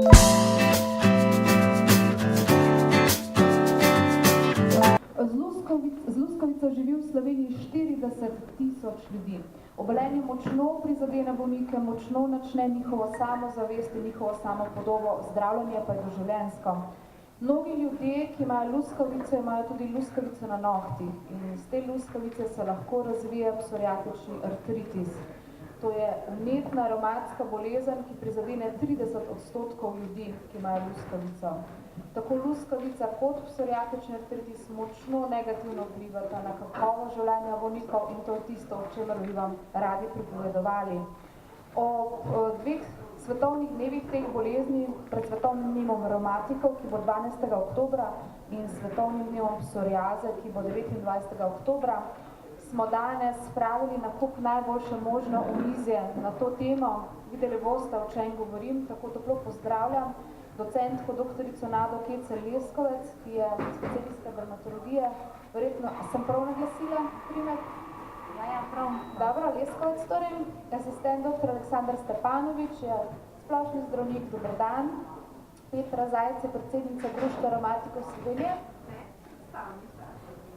Z luskavico živi v Sloveniji 40.000 ljudi. Obolenje močno prizadene bolnike, močno načne njihovo samozavest in njihovo samopodobo, zdravljenje pa je doživljenjsko. Mnogi ljudje, ki imajo luskavico, imajo tudi luskavico na nohtih in z te luskavice se lahko razvije psoriatični artritis. To je umetna revmatska bolezen, ki prizadene 30% ljudi, ki imajo luskavico. Tako luskavica kot psoriatični artritis močno negativno vplivata na kakovost življenja bolnikov in to je tisto, o čemer bi vam radi pripovedovali. O dveh svetovnih dnevih teh bolezni, pred svetovnim dnevom revmatikov, ki bo 12. oktobra in svetovnim dnevom psoriaze, ki bo 29. oktobra, smo danes spravili na kup najboljše možno omizje na to temo. Videli boste, o čem govorim, tako toplo pozdravljam docentko doktorico Nado Kecelj-Leskovec, ki je specialistka dermatologije. Verjetno, sem prav naglasila primer? Ja, prav. Dobro, Leskovec torej. Asistent dr. Aleksandar Stepanovič je splošni zdravnik, dober dan. Petra Zajec je predsednica Društva revmatikov Slovenije.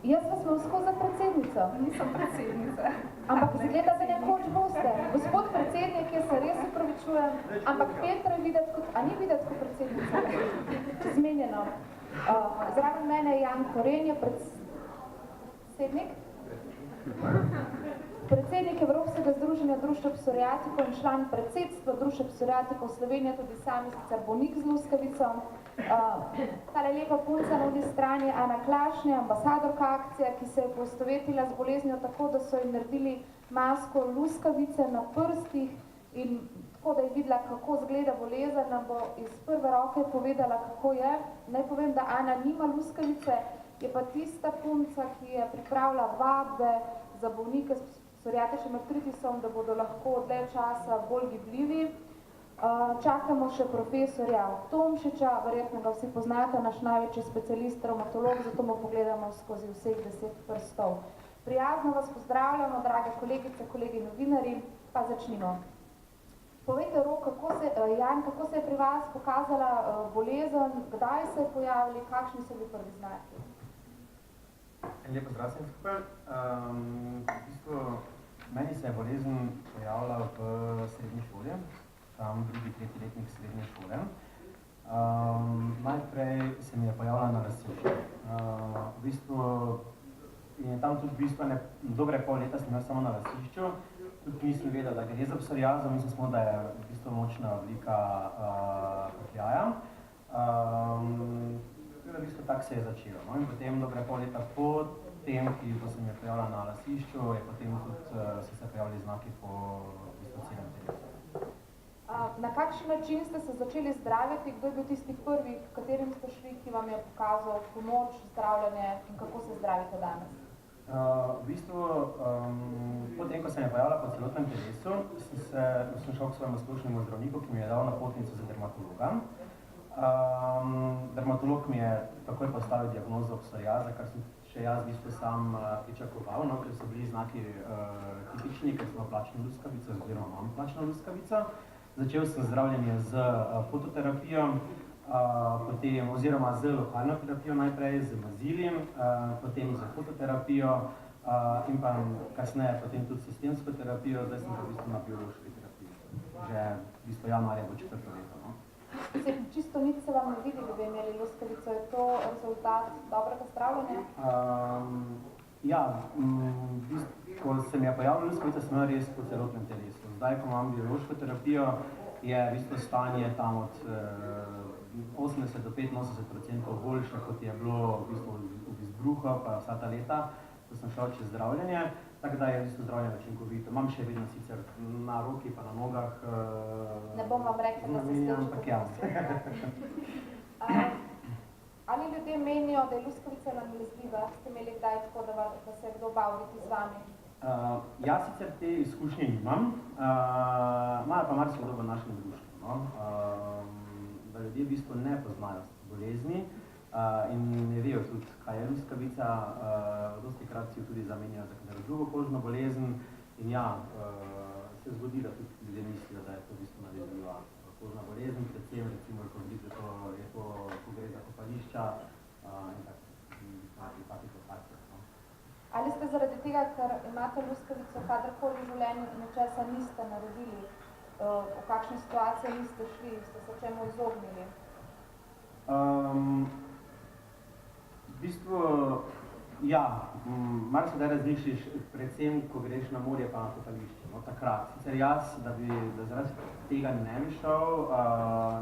Jaz vas imam skozi za predsednico. Nisem predsednica. Ampak izgleda, da nekoč boste. Gospod predsednik, jaz se res upravičujem, ampak Petra je videti kot, a ni videti kot predsednica? Zmenjeno. Zraven mene je Jan Koren, je predsednik. Predsednik Evropskega združenja Društva psoriatikov in član predsedstva Društva psoriatikov Slovenije, tudi sami sicer bolnik z luskavico. Tale lepa punca na oni strani Ana Klašnja, ambasadorka akcije, ki se je poistovetila z boleznijo tako, da so ji naredili masko luskavice na prstih in tako, da je videla, kako zgleda bolezen, nam bo iz prve roke povedala, kako je. Naj povem, da Ana nima luskavice, je pa tista punca, ki je pripravila vadbe za bolnike s psoriatičnim artritisom, da bodo lahko dlje časa bolj gibljivi. Čakamo še profesorja Tomšiča, verjetno ga vsi poznate, naš največji specialist, revmatolog, zato mu pogledamo skozi vseh 10 prstov. Prijazno vas pozdravljamo, drage kolegice, kolegi novinarji, pa začnimo. Povejte, Rok, Jan, kako se je pri vas pokazala bolezen, kdaj se je pojavili, kakšni so bili prvi znaki? Lepo zdrav vsem skupaj. V bistvu, meni se je bolezen pojavila v srednji šoli, tam drugi, tretji letnik srednje šole. Najprej se mi je pojavila na lasišču. V bistvu, in tam tudi v bistvu dobre pol leta sem imel samo na lasišču, tudi nisem vedel, da gre za psoriazo, mislim samo, da je v bistvu močna oblika pahljaja. V bistvu tak se je začelo. No? In potem dobre pol leta po tem, ki se mi je pojavila na lasišču, je potem tudi so se pojavili znaki po v bistvu celem telesu. Na kakšen način ste se začeli zdraviti? Kdo je bil tisti prvi, v katerim ste šli, ki vam je pokazal pomoč, zdravljenje in kako se zdravite danes? V bistvu, potem, ko se mi je pojavila po celotnem telesu, sem šel k svojemu splošnemu zdravniku, ki mi je dal napotnico za dermatologa. Dermatolog mi je takoj postavil diagnozo psoriaze, kar sem še jaz v bistvu sam pričakoval, no, ker so bili znaki tipični, ker smo plačno luskavico oziroma imam plačno luskavico. Začel sem zdravljenje z fototerapijo, potem, oziroma z lokalno terapijo najprej, z maziljem, potem z fototerapijo in pa kasneje potem tudi sistemsko terapijo, zdaj sem pa v bistvu na biološki terapiji. Že v bistvu januarja bo 4. leto. No. Čisto nič se vam ne vidi, da bi imeli luskavico. Je to rezultat dobrega zdravljenja? Ja, ko se mi je pojavila luskavica, sem imel res po celotnem telesu. Zdaj, ko imam biološko terapijo, je v bistvu stanje tam od 80 do 85% boljše, kot je bilo v bistvu od izbruha pa vsa ta leta, ko sem šel čez zdravljenje, tako da je v bistvu zdravljenje učinkovito. Imam še vedno sicer na roki pa na nogah. Ne bom vam rekla, da se steče. Ampak ja. Ali ljudje menijo, da je luskavica nalezljiva? Ste imeli kdaj tako, da se je kdo bal biti z vami? Jaz sicer te izkušnje nimam, imajo pa marsikdo v našem društvu, no? Da ljudje v bistvu ne poznajo bolezni in ne vejo tudi, kaj je luskavica. Dostikrat si jo tudi zamenjajo za katero drugo kožno bolezen in ja, se zgodi, da tudi ljudje mislijo, da je to v bistvu nalezljiva kožna bolezen, predvsem recimo, ko gre za kopališča in take lokacije. Ali ste zaradi tega, ker imate luskavico, kadarkoli v življenju nečesa niste naredili, v kakšni situaciji niste šli, ste se čemu izognili? V bistvu, ja, malo se da razmišljiš, predvsem, ko greš na morje pa na kopališče, no, takrat. Sicer jaz, da zaradi tega ne bi šel,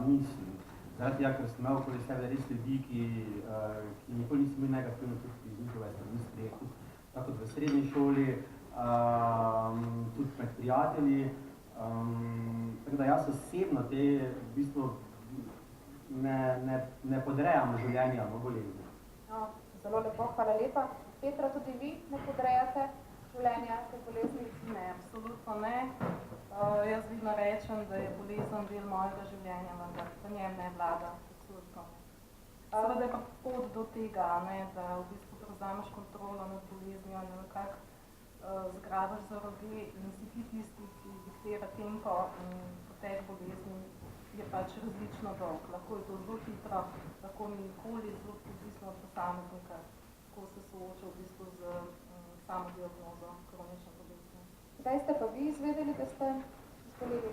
nisem. Zaradi tega, ker sem imel okoli sebe res ljudi, ki nikoli niso bili negativno tudi iz njihove strani strehu, tako kot v srednji šoli, tudi med prijatelji. Tako da jaz osebno te v bistvu ne podrejam življenja v bolezni. No, zelo lepo, hvala lepa. Petra, tudi vi ne podrejate življenja te bolezni? Ne, absolutno ne. Jaz vidno rečem, da je bolezen del mojega življenja, vendar v njem ne vlada, absolutno. Seveda je pa pot do tega, ne, da v bistvu prevzameš kontrolo nad boleznijo, nekako zgrabaš za roge in si ti tisti, ki diktira tempo in potek bolezni je pač različno dolg. Lahko je to zelo hitro, lahko ni nikoli, zelo odvisno od posameznika, ko se sooča v bistvu z samo diagnozo kronične bolezni. Kdaj ste pa vi izvedeli, da ste zboleli?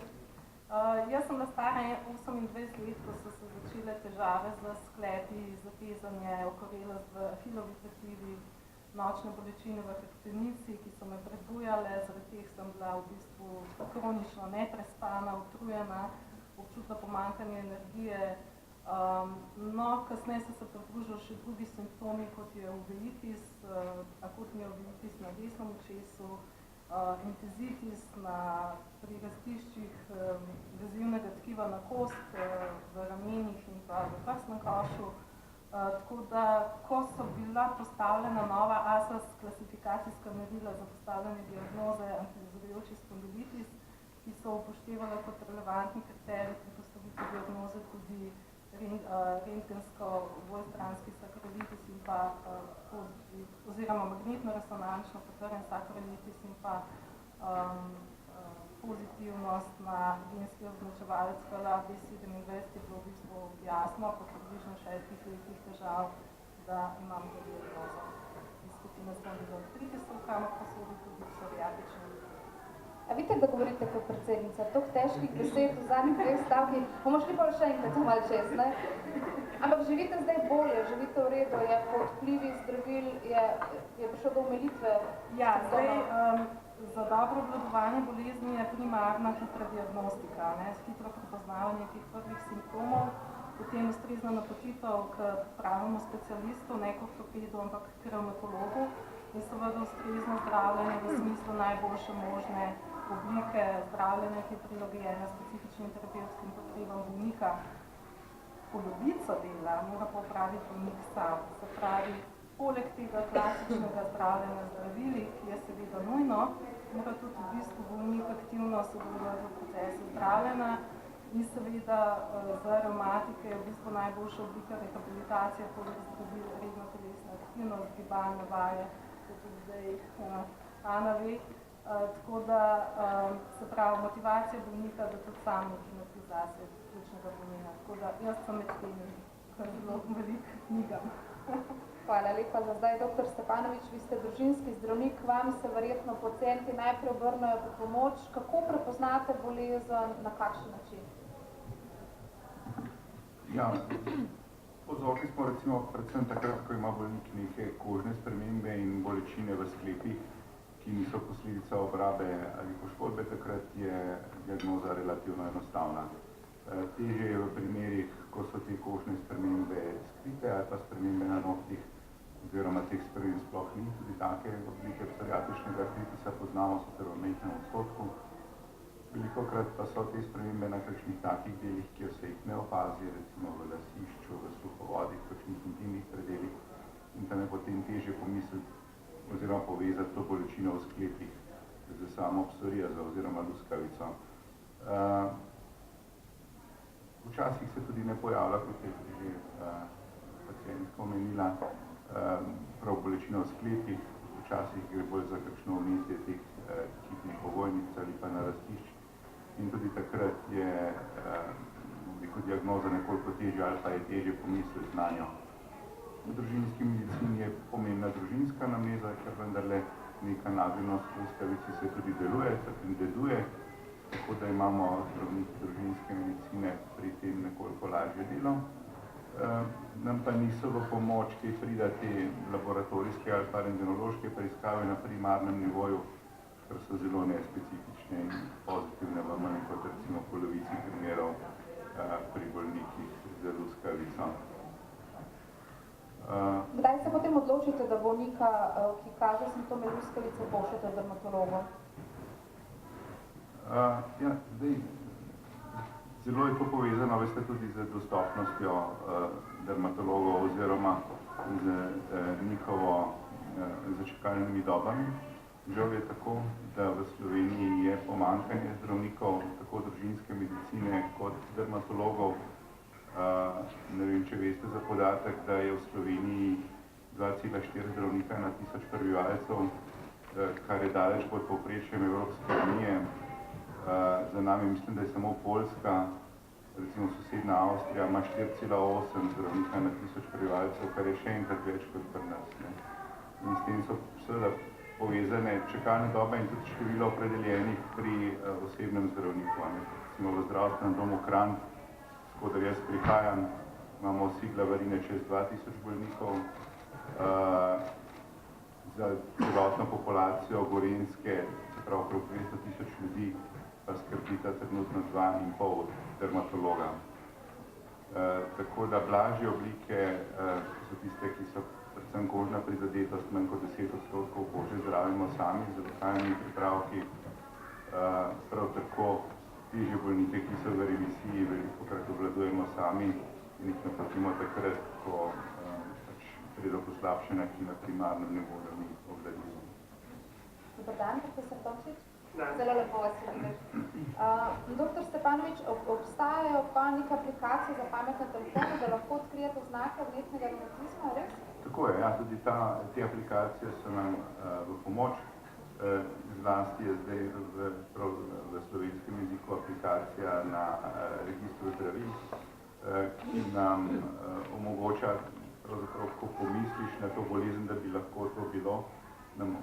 Jaz sem bila stara 28 let, ko so se začele težave z sklepi, zatezanje, okorelost v ahilovi tetivi, nočne bolečine v hrbtenici, ki so me prebujale, zaradi teh sem bila v bistvu kronično neprespana, utrujena, občutila pomanjkanje energije. No, kasneje so se pridružili še drugi simptomi, kot je uveitis, akutni uveitis na desnem očesu, entezitis pri rastiščih vezivnega tkiva na kost, v ramenih in pa v prsnem košu. Tako da, ko so bila postavljena nova ASAS klasifikacijska merila za postavljanje diagnoze antivizujoči spondilitis, ki so upoštevala kot relevantni kriterij pri postavitvi diagnoze tudi rentgensko dvojstranski sakrolitis in pa oziroma magnetno-resonančno potrjen sakrolitis in pa pozitivnost na genski označevalec HLA-B27 je bilo v bistvu jasno po približno 6 letih težav, da imam to diagnozo. Iz skupine spondiloartritisa, kamor pa sodi tudi psoriatični. A vidite, da govorite kot predsednica, toliko težkih besed v zadnjih 2 stavkih, bomo šli pa še enkrat malo čez, ne? Ampak živite zdaj bolje, živite v redu, je po vplivi zdravil, je prišlo do omilitve? Ja, zdaj za dobro obvladovanje bolezni je primarna hitra diagnostika, hitro prepoznavanje teh prvih simptomov, potem ustrezna napotitev k pravemu specialistu, ne k ortopedu, ampak k revmatologu in seveda ustrezno zdravljenje v smislu najboljše možne oblike zdravljenja, ki je prilagojena specifičnim terapevtskim potrebam bolnika. Polovico dela mora pa opraviti bolnik sam, se pravi, poleg tega klasičnega zdravljenja zdravili, ki je seveda nujno, mora tudi v bistvu bolnik aktivno sodelovati v procesu zdravljenja in seveda za revmatike je v bistvu najboljša oblika rehabilitacije, poleg zdravil, redna telesna aktivnost, gibalne vaje, kot tudi zdaj Ana ve. Tako da se pravi, motivacija bolnika, da tudi sam nekaj naredi zase ključnega pomena. Tako da jaz sem med temi, kar zelo veliko knjigam. Hvala lepa za zdaj, dr. Stepanovič, vi ste družinski zdravnik, k vam se verjetno pacienti najprej obrnejo po pomoč. Kako prepoznate bolezen, na kakšen način? Ja, pozorni smo recimo predvsem takrat, ko ima bolnik neke kožne spremembe in bolečine v sklepih, ki niso posledica obrabe ali poškodbe, takrat je diagnoza relativno enostavna. Težje je v primerih, ko so te kožne spremembe skrite ali pa spremembe na nohtih, oziroma teh sprememb sploh ni, tudi take oblike psoriatičnega artritisa poznamo sicer v majhnem odstotku. Velikokrat pa so te spremembe na kakšnih takih delih, kjer se jih ne opazi, recimo v lasišču, v sluhovodih, kakšnih intimnih predelih, in tam je potem težje pomisliti oziroma povezati to bolečino v sklepih z samo psoriazo oziroma luskavico. Včasih se tudi ne pojavlja, kot je že pacientka omenila, prav bolečina v sklepih, včasih gre bolj za kakšno vmetje teh hitnih ovojnic ali pa narastišč. In tudi takrat je diagnoza nekoliko težja ali pa je težje pomisliti na njo. V družinski medicini je pomembna družinska anamneza, ker vendarle neka nagnjenost luskavici se tudi deduje, tako da imamo zdravniki družinske medicine pri tem nekoliko lažje delo. Nam pa niso v pomoč, ki prida te laboratorijske ali pa rentgenološke preiskave na primarnem nivoju, ker so zelo nespecifične in pozitivne v manj kot recimo polovici primerov pri bolnikih z luskavico. Kdaj se potem odločite, da bolnika, ki kaže simptome luskavice, pošljete dermatologu? Zelo je to povezano, veste, tudi z dostopnostjo dermatologov oziroma z njihovo začakalnimi dobami. Žal je tako, da v Sloveniji je pomanjkanje zdravnikov, tako družinske medicine kot dermatologov. Ne vem, če veste za podatek, da je v Sloveniji 2,4 zdravnika na 1000 prebivalcev, kar je daleč pod povprečjem Evropske unije. Za nami mislim, da je samo Poljska, recimo sosednja Avstrija, ima 4,8 zdravnika na 1000 prebivalcev, kar je še enkrat več kot pri nas. In s tem so seveda povezane čakalne dobe in tudi število opredeljenih pri osebnem zdravniku. Recimo v zdravstvenem domu Kranj, skoder jaz prihajam, imamo vsi glavarine čez 2000 bolnikov. Za celotno populacijo Gorenjske, se pravi okrog 200 000 ljudi, pa skrbita trenutno 2,5 dermatologa. Tako da blažje oblike so tiste, ki so predvsem kožna prizadetost, manj kot 10% kože zdravimo sami z lokalnimi pripravki. Prav tako težje bolnike, ki so v remisiji, velikokrat obvladujemo sami in jih napotimo takrat, ko pride do poslabšanja, ki na primarnem nivoju ni obvladljivo. Dobar dan, profesor Tomšič. Zelo lepo vas vidim. Doktor Stepanovič, obstajajo pa neke aplikacije za pametne telefone, da lahko odkrijete znake vnetnega revmatizma, res? Tako je, ja, tudi te aplikacije so nam v pomoč. Zlasti je zdaj v slovenskem jeziku aplikacija na registru zdravil, ki nam omogoča, pravzaprav, ko pomisliš na to bolezen, da bi lahko to bilo, nam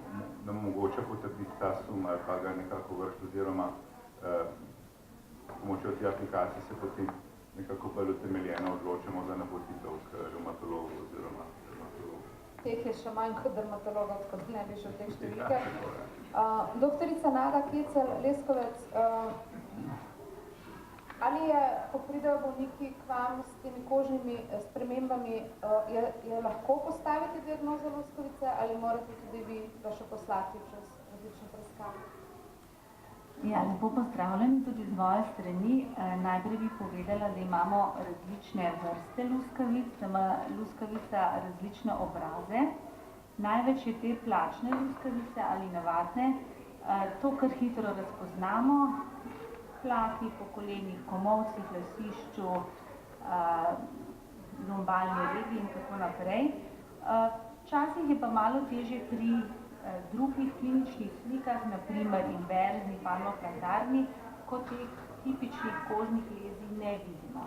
omogoča potrditi ta sum ali pa ga nekako vršiti, oziroma pomočjo te aplikacije se potem nekako bolj utemeljeno odločimo za napotitev k revmatologu oziroma dermatologu. Teh je še manj kot dermatologa, tako da ne bi šel teh številke. Doktorica Nada Kecel-Leskovec, ali je, ko pridejo bolniki k vam s temi kožnimi spremembami, je lahko postaviti diagnozo luskavice ali morate tudi vi ga še poslati čez različne preiskave? Ja, lepo pozdravljeni tudi z moje strani. Najprej bi povedala, da imamo različne vrste luskavic, da ima luskavica različne obraze. Največ je te plačne luskavice ali navadne. To, kar hitro razpoznamo, plaki po kolenih, komolcih, lasišču, lumbalni regiji in tako naprej. Včasih je pa malo težje pri drugih kliničnih slikah, naprimer inverzni, palmoplantarni, ko teh tipičnih kožnih lezij ne vidimo.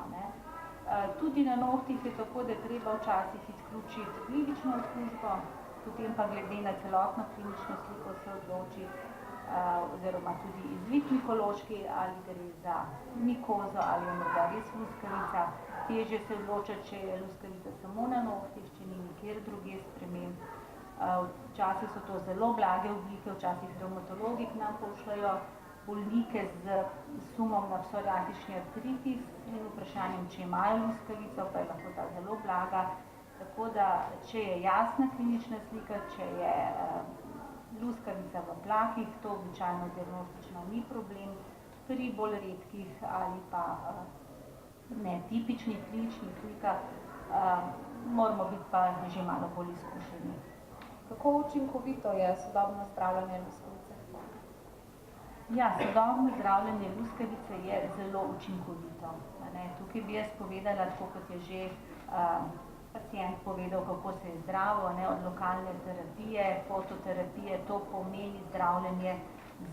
Tudi na nohtih je tako, da je treba včasih izključiti glivično okužbo, potem pa glede na celotno klinično sliko se odloči, oziroma tudi izvid mikološki, ali gre za mikozo ali je morda res luskavica. Težje se odločati, če je luskavica samo na nohtih, če ni nikjer drugje sprememb. Včasih so to zelo blage oblike, včasih revmatologi k nam pošljajo bolnike z sumom na psoriatični artritis in vprašanjem, če imajo luskavico, pa je lahko ta zelo blaga. Tako da, če je jasna klinična slika, če je luskavica v plakih, to običajno diagnostično ni problem. Pri bolj redkih ali pa netipičnih kliničnih slikah moramo biti pa že malo bolj izkušeni. Kako učinkovito je sodobno zdravljenje luskavice? Ja, sodobno zdravljenje luskavice je zelo učinkovito. Tukaj bi jaz povedala, tako kot je že pacient povedal, kako se je zdravil, od lokalne terapije, fototerapije, to pomeni zdravljenje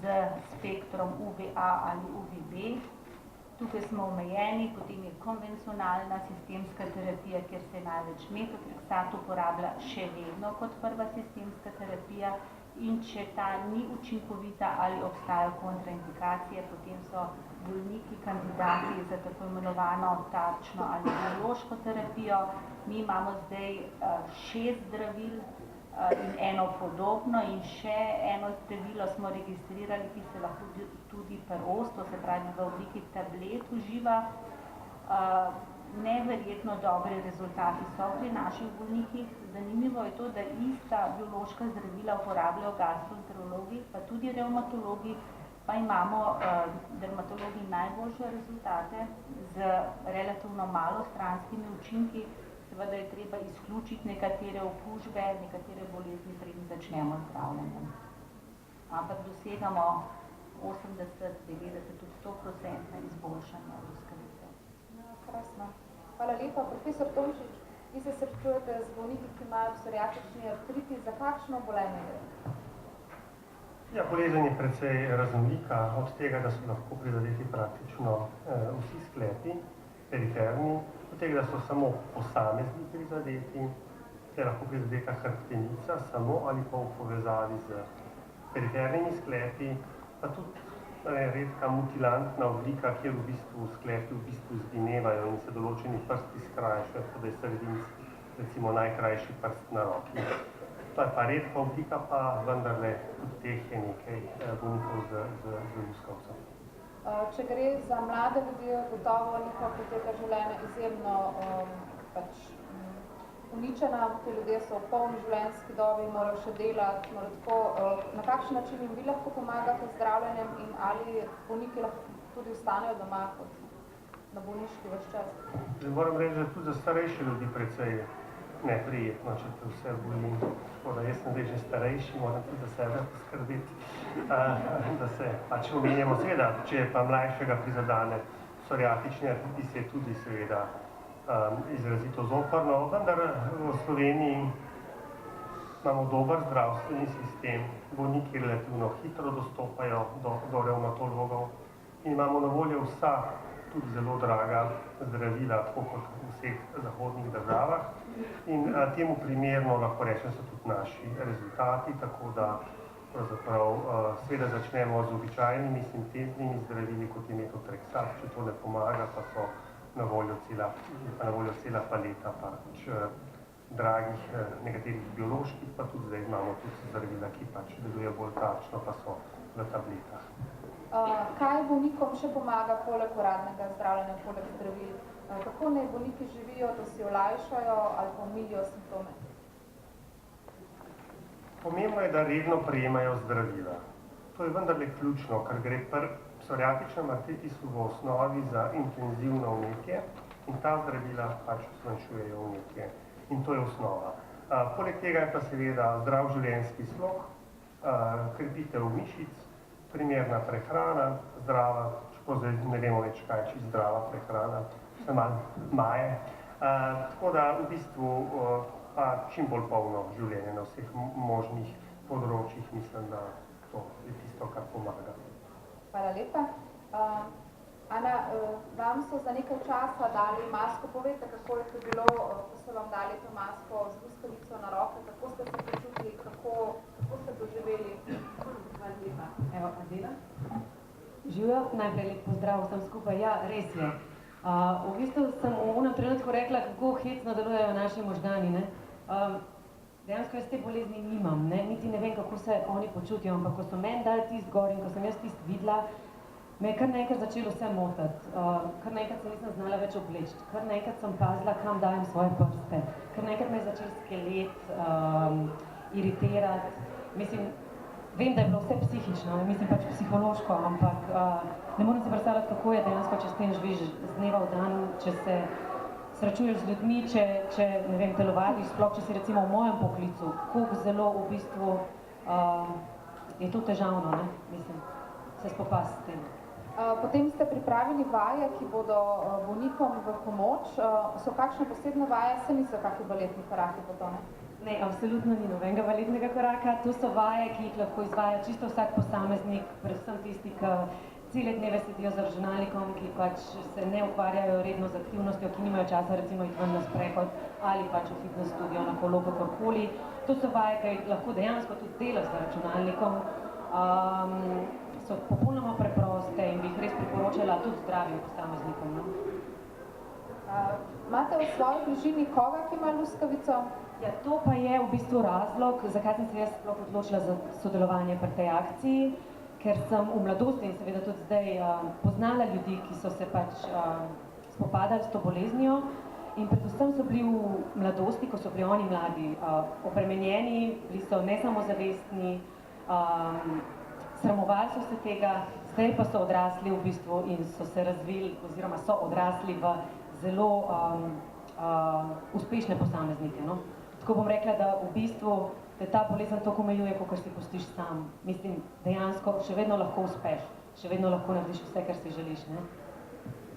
z spektrom UVA ali UVB. Tukaj smo omejeni, potem je konvencionalna sistemska terapija, kjer se največ metotrexat uporablja še vedno kot prva sistemska terapija in če ta ni učinkovita ali obstajajo kontraindikacije, potem so bolniki kandidati za tako imenovano tarčno ali biološko terapijo. Mi imamo zdaj 6 zdravil in eno podobno in še eno zdravilo smo registrirali, ki se lahko tudi peros, to se pravi v obliki tablet uživa. Neverjetno dobri rezultati so pri naših bolnikih. Zanimivo je to, da ista biološka zdravila uporabljajo gastroenterologi, pa tudi revmatologi, pa imamo dermatologi najboljše rezultate z relativno malo stranskimi učinki. Seveda je treba izključiti nekatere okužbe, nekatere bolezni, preden začnemo z zdravljenjem. Ampak dosegamo 80, 90, tudi 100% izboljšanja luskavice. Krasno. Hvala lepa. Profesor Tomšič, vi se srečujete z bolniki, ki imajo psoriatični artritis. Za kakšno obolenje gre? Ja, bolezen je precej raznolika, od tega, da so lahko prizadeti praktično vsi sklepi, periferni, od tega, da so samo posamezni prizadeti, da je lahko prizadeta hrbtenica samo ali pa v povezavi z perifernimi sklepi, pa tudi redka mutilantna oblika, kjer v bistvu sklepi izginevajo in se določeni prsti skrajšajo, tako da je sredinski, recimo najkrajši prst na roki. To je pa redka oblika, pa vendarle tudi teh je nekaj bolnikov z luskavcem. Če gre za mlade ljudi, gotovo njihova poteka življenja izjemno uničena, ti ljudje so v polni življenjski dobi, morajo še delati, na kakšen način jim vi lahko pomagate z zdravljenjem in ali bolniki lahko tudi ostanejo doma na bolniški ves čas? Moram reči, da tudi za starejše ljudi precej neprijetno, če te vse boli. Tako da jaz sem zdaj že starejši, moram tudi za sebe poskrbeti, da se pač omenjamo. Seveda, če pa mlajšega prizadane psoriatični artritis, je tudi seveda izrazito zoprno, vendar v Sloveniji imamo dober zdravstveni sistem, bolniki relativno hitro dostopajo do revmatologov in imamo na voljo vsa, tudi zelo draga zdravila, tako kot v vseh zahodnih državah. In temu primerno lahko rečem, so tudi naši rezultati, tako da pravzaprav seveda začnemo z običajnimi sinteznimi zdravili, kot je metotrexat, če to ne pomaga, pa so na voljo cela paleta pač dragih, nekaterih bioloških, pa tudi zdaj imamo tudi zdravila, ki pač delujejo bolj tarčno, pa so v tabletah. Kaj bolnikom še pomaga poleg uradnega zdravljenja, poleg zdravil? Kako naj bolniki živijo, da si olajšajo ali pa omilijo simptome? Pomembno je, da redno prejemajo zdravila. To je vendarle ključno, ker gre pri psoriatičnem artritisu v osnovi za intenzivno vnetje in ta zdravila pač zmanjšujejo vnetje. In to je osnova. Poleg tega je pa seveda zdrav življenjski slog, krepitev mišic, primerna prehrana, zdrava, čeprav zdaj ne vemo več, kaj je čisto zdrava prehrana, vse malo maje. Tako da v bistvu pa čim bolj polno življenje na vseh možnih področjih, mislim, da to je tisto, kar pomaga. Hvala lepa. Ana, vam so za nekaj časa dali masko. Povejte, kako je to bilo, ko so vam dali to masko z luskavico na roke, kako ste se počutili, kako ste doživeli? Hvala lepa. Evo, Adela. Živjo, najprej lep pozdrav vsem skupaj. Ja, res je. V bistvu sem v onem trenutku rekla, kako hecno delujejo naši možgani, ne. Dejansko jaz te bolezni nimam, ne, niti ne vem, kako se oni počutijo, ampak ko so meni dali tist gor in ko sem jaz tist videla, me je kar naenkrat začelo vse motiti, kar naenkrat se nisem znala več obleči, kar naenkrat sem pazila, kam dajem svoje prste, kar naenkrat me je začel skelet iritirati, mislim, vem, da je bilo vse psihično, mislim pač psihološko, ampak ne morem si predstavljati, kako je dejansko, če s tem živiš z dneva v dan, če se srečuješ z ljudmi, če ne vem, telovadiš, sploh če si recimo v mojem poklicu, koliko zelo v bistvu je to težavno, ne, mislim, se spopasti s tem. Potem ste pripravili vaje, ki bodo bolnikom v pomoč. So kakšne posebne vaje, se niso kakšni baletni koraki po to, ne? Ne, absolutno ni nobenega baletnega koraka. To so vaje, ki jih lahko izvaja čisto vsak posameznik, predvsem tisti, ki cele dneve sedijo za računalnikom, ki pač se ne ukvarjajo redno z aktivnostjo, ki nimajo časa recimo iti ven na sprehod ali pač v fitness studio, na kolo, kakorkoli. To so vaje, ki lahko dejansko tudi delaš za računalnikom. So popolnoma preproste in bi jih res priporočala tudi zdravim posameznikom. No? Imate v svoji bližini koga, ki ima luskavico? Ja, to pa je v bistvu razlog, zakaj sem se jaz sploh odločila za sodelovanje pri tej akciji, ker sem v mladosti in seveda tudi zdaj poznala ljudi, ki so se pač spopadali s to boleznijo in predvsem so bili v mladosti, ko so bili oni mladi, obremenjeni, bili so nesamozavestni, sramovali so se tega, zdaj pa so odrasli v bistvu in so se razvili oziroma so odrasli v zelo uspešne posameznike. No? Tako bom rekla, da v bistvu te ta bolezen toliko omejuje, kot si pustiš sam. Mislim, dejansko še vedno lahko uspeš, še vedno lahko narediš vse, kar si želiš. Ne?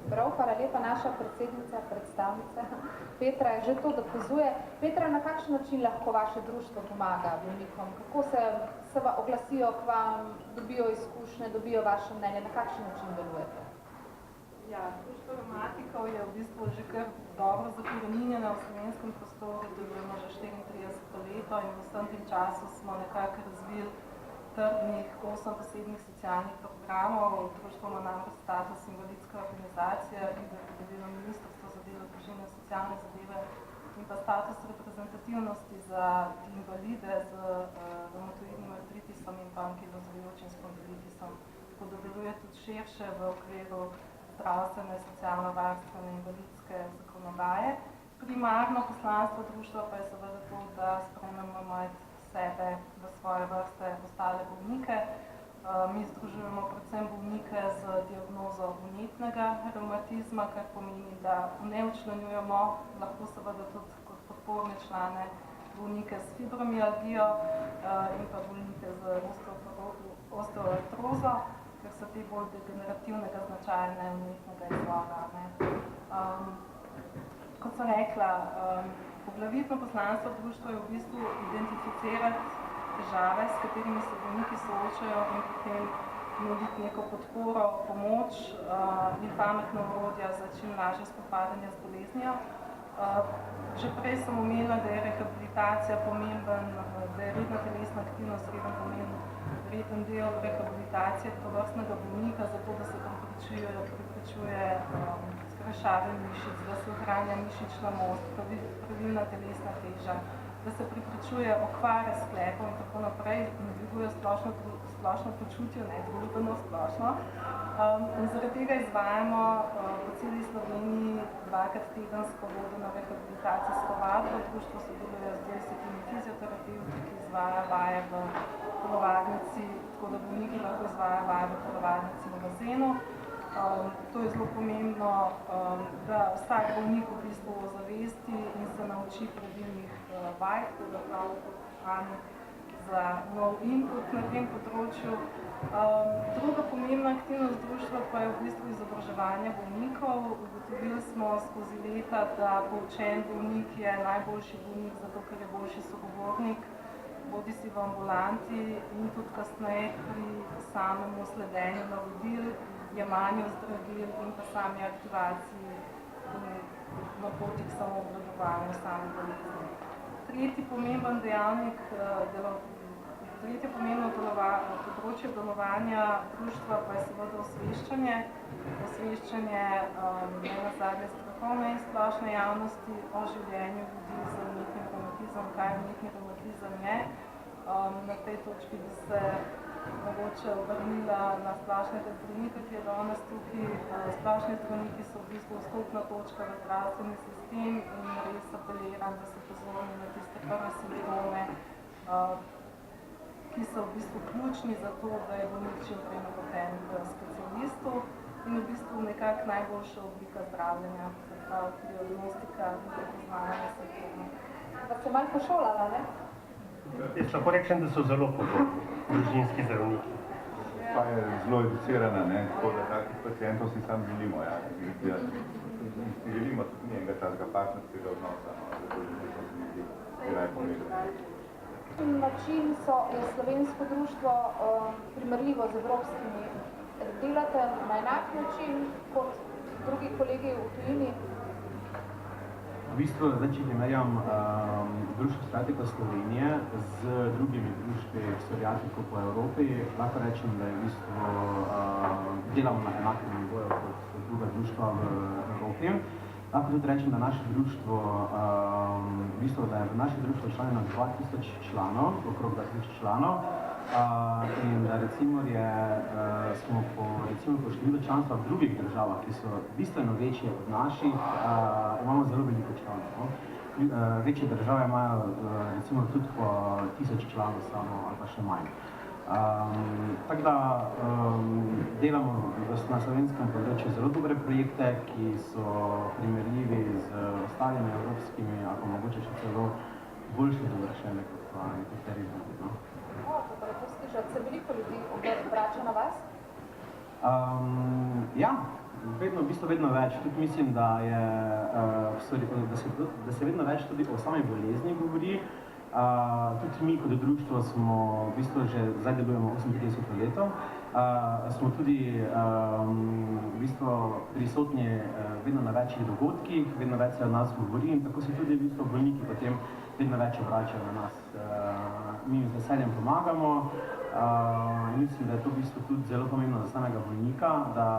Prav, hvala lepa, naša predsednica, predstavnica Petra je že to dokazuje. Petra, na kakšen način lahko vaše društvo pomaga bolnikom? Kako se oglasijo k vam, dobijo izkušnje, dobijo vaše mnenje, na kakšen način delujete? Ja, društvo reumatikov je v bistvu že kar dobro zakoreninjeno v slovenskem prostoru, delujemo že 34 leto in v vsem tem času smo nekako razvili trdnih 8 posebnih socialnih programov. Društvo ima namreč status invalidska organizacija in da Ministrstvo za delo, družino in socialne zadeve in pa status reprezentativnosti za invalide z reumatoidnim artritisom in pa ankilozajočim spondilitisom, tako da deluje tudi širše v okviru zdravstvene, socialno-varstvene, invalidske zakonodaje. Primarno poslanstvo društva pa je seveda to, da spremljamo med sebe v svoje vrste ostale bolnike. Mi združujemo predvsem bolnike z diagnozo vnetnega reumatizma, kar pomeni, da ne včlanjujemo, lahko seveda tudi kot podporne člane bolnike s fibromialgijo in pa bolnike z osteoartrozo, ker so te bolj degenerativnega značaja vnetnega izvora. Kot sem rekla, poglavitno poslanstvo društva je v bistvu identificirati težave, s katerimi se bolniki soočajo in potem nuditi neko podporo, pomoč in pametna orodja za čim lažje spopadanje z boleznijo. Že prej sem omenila, da je rehabilitacija pomemben, da je redna telesna aktivnost reden del rehabilitacije tovrstnega bolnika, zato da se preprečuje skrajšave mišic, da se ohranja mišična most, pravilna telesna teža, da se preprečuje okvare sklepov in tako naprej in dviguje splošno počutje, ne družbeno splošno. In zaradi tega izvajamo po celi Sloveniji dvakrat tedensko vodeno rehabilitacijsko vadbo. Društvo sodeluje z 20 fizioterapevti, ki izvaja vaje v telovadnici, tako da bolniki lahko izvaja vaje v telovadnici in bazenu. To je zelo pomembno, da vsak bolnik v bistvu ozavesti in se nauči pravilnih vaj, tako da prav za nov input na tem področju. Druga pomembna aktivnost društva pa je v bistvu izobraževanje bolnikov. Ugotovili smo skozi leta, da poučen bolnik je najboljši bolnik, zato ker je boljši sogovornik, bodi si v ambulanti in tudi kasneje pri samemu sledenju navodil, jemanju zdravil in pa sami aktivaciji na poti k samoobvladovanju same bolezni. Tretje pomembno področje delovanja društva pa je seveda osveščanje ne nazadnje strokovne in splošne javnosti o življenju ljudi z vnetnim reumatizmom, kaj vnetni reumatizem je. Na tej točki bi se mogoče obrnila na splošnega zdravnika, ki je danes tukaj. Splošni zdravniki so v bistvu vstopna točka v zdravstveni sistem in res apeliram, da se pozorni na tiste prve simptome, ki so v bistvu ključni za to, da je bolnik čim prej napoten k specialistu in v bistvu nekako najboljša oblika zdravljenja, se pravi diagnostika in prepoznavanje simptomov. Pa se malo pošolala, ne? Jaz lahko rečem, da so zelo podobni družinski zdravniki. Pa je zelo educirana, ne? Tako da takih pacientov si sam želimo. Ja. Želimo tudi njega takega partnerskega odnosa, zato že to se mi zdi najpomembnejše. način je slovensko društvo primerljivo z evropskimi delate na enak način kot drugi kolegi v tujini? V bistvu, zdaj, če primerjam Društvo psoriatikov Slovenije z drugimi društvi psoriatikov po Evropi, lahko rečem, da je v bistvu delamo na enakem nivoju kot druga društva v Evropi. Lahko tudi rečem, da naše društvo, v bistvu, da je v naše društvo članjeno 2000 članov, okrog 2000 članov, in da recimo smo po številu članstva v drugih državah, ki so bistveno večje od naših, imamo zelo veliko članov. No? Večje države imajo recimo tudi po 1000 članov samo ali pa še manj. Tako da delamo na slovenskem področju zelo dobre projekte, ki so primerljivi z ostalimi evropskimi, ali pa mogoče še celo boljše dovršene kot pa nekateri drugi. No? Dobro, to slišati. Se veliko ljudi obrača na vas? Ja, v bistvu vedno več. Tudi mislim, da se vedno več tudi o sami bolezni govori. Tudi mi kot društvo smo, v bistvu že zdaj delujemo 38 leto, smo tudi v bistvu prisotni vedno na večjih dogodkih, vedno več se o nas govori in tako se tudi v bistvu bolniki potem vedno več obračajo na nas. Mi z veseljem pomagamo. Mislim, da je to v bistvu tudi zelo pomembno za samega bolnika, da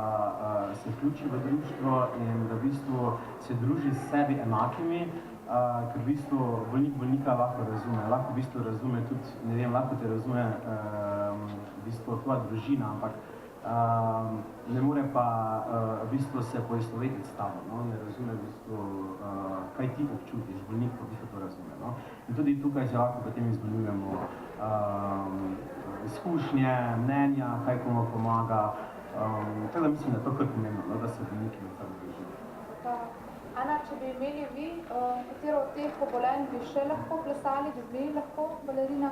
se vključi v društvo in da v bistvu se druži s sebi enakimi, ker v bistvu bolnika lahko razume. Lahko v bistvu razume tudi, ne vem, lahko te razume v bistvu tvoja družina, ampak ne more pa v bistvu se poistovetiti s tabo, no? Ne razume v bistvu, kaj ti občutiš, bolnik pa v bistvu to razume. No? In tudi tukaj se lahko potem izmenjujemo izkušnje, mnenja, kaj komu pomaga. Tako da mislim, da je to kar pomembno, no? Da se bolniki med sabo družijo. Ana, če bi imeli vi, katero od teh obolenj bi še lahko plesali, bi bili lahko balerina?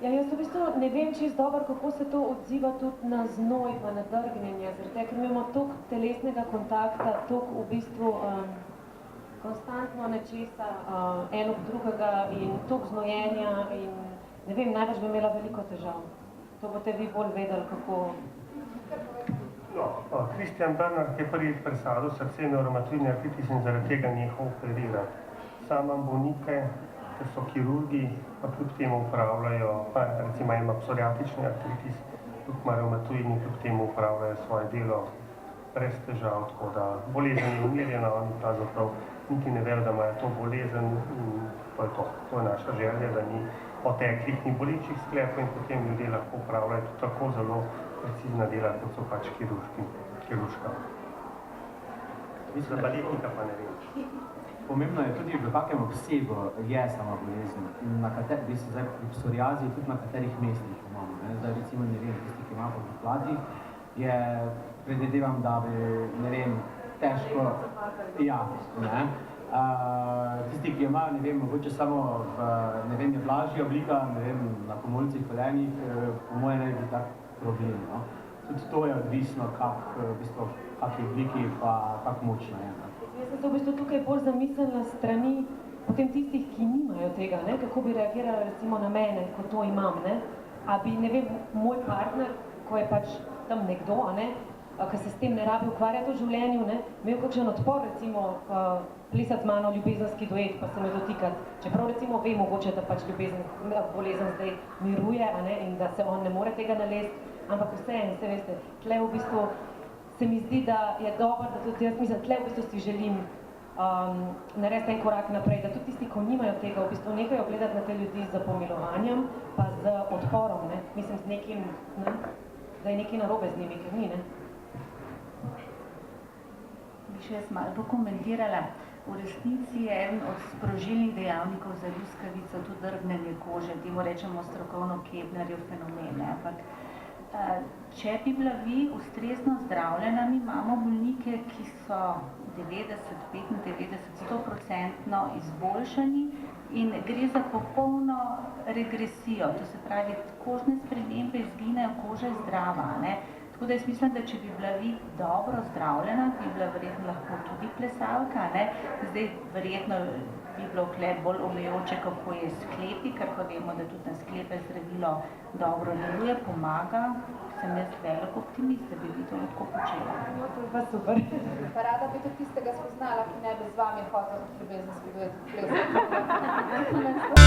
Ja, jaz v bistvu ne vem čisto dobro, kako se to odziva tudi na znoj pa na drgnjenje, zaradi ker imamo toliko telesnega kontakta, toliko v bistvu konstantno nečesa eno od drugega in toliko znojenja in ne vem, največ bi imela veliko težav. To boste vi bolj vedeli, kako... No, Christian Bernard je prvi presadil srce neuromatoidni artritis in zaradi tega nehal operirati. Sam imam bolnike, ki so kirurgi, pa kljub temu upravljajo, pa recimo ima psoriatični artritis, tudi ima reumatoidni, kljub temu upravljajo svoje delo brez težav, tako da bolezen je umirjena, oni pravzaprav niti ne vejo, da imajo to bolezen in to je to. To je naša želja, da ni oteklih, ni bolečih sklepov in potem ljudje lahko upravljajo tudi tako zelo precizna dela, kot so pač kirurška. Mislim, baletnika pa ne vem. Pomembno je tudi, v kakem obsegu je sama bolezen in na kateri, zdaj pri psoriazi, tudi na katerih mestih imamo. Ne? Zdaj recimo, ne vem, tisti, ki imamo v platih, je, predvidevam, da bi, ne vem, težko, ja, ne? Tisti, ki imajo, ne vem, mogoče samo v, ne vem, je blažja oblika, ne vem, na komolcih, kolenih, po moje ne bi tak problem, no? Tudi to je odvisno, kakšni obliki pa kako močno je. Ne? Jaz sem se v bistvu tukaj bolj zamislila strani potem tistih, ki nimajo tega, ne? Kako bi reagirali recimo na mene, ko to imam, ne? A bi, ne vem, moj partner, ko je pač tam nekdo, ne? Ki se s tem ne rabi ukvarjati v življenju, ne? Imel kakšen odpor, recimo, plesati z mano ljubezenski duet, pa se me dotikati. Čeprav recimo ve mogoče, da pač bolezen zdaj miruje, a ne? In da se on ne more tega nalezti, ampak vseeno, se veste, tle v bistvu se mi zdi, da je dobro, da tudi jaz mislim, tle v bistvu si želim narediti en korak naprej, da tudi tisti, ko nimajo tega, v bistvu nehajo gledati na te ljudi z pomilovanjem, pa z odporom, ne? Mislim, z nekim, ne? Da je nekaj narobe z njimi, ker ni, ne? Bi še jaz malo pokomentirala. V resnici je eden od sprožilnih dejavnikov za luskavico tudi drgnjenje kože, temu rečemo strokovno Kebnerjev fenomen, ampak če bi bila vi ustrezno zdravljena, mi imamo bolnike, ki so 90, 95, 100% izboljšani in gre za popolno regresijo, to se pravi, kožne spremembe izginejo, koža je zdrava, ne? Tako da jaz mislim, da če bi bila vi dobro zdravljena, bi bila verjetno lahko tudi plesalka, ne? Zdaj verjetno bi bilo vklep bolj omejoče, kako je sklepi, ker pa vemo, da tudi na sklepe zdravilo dobro deluje, pomaga, sem jaz velik optimist, da bi vi to lahko počela. No, to je pa super. Pa rada bi tudi tistega spoznala, ki ne bi z vami hotel ljubezenski duet plesati.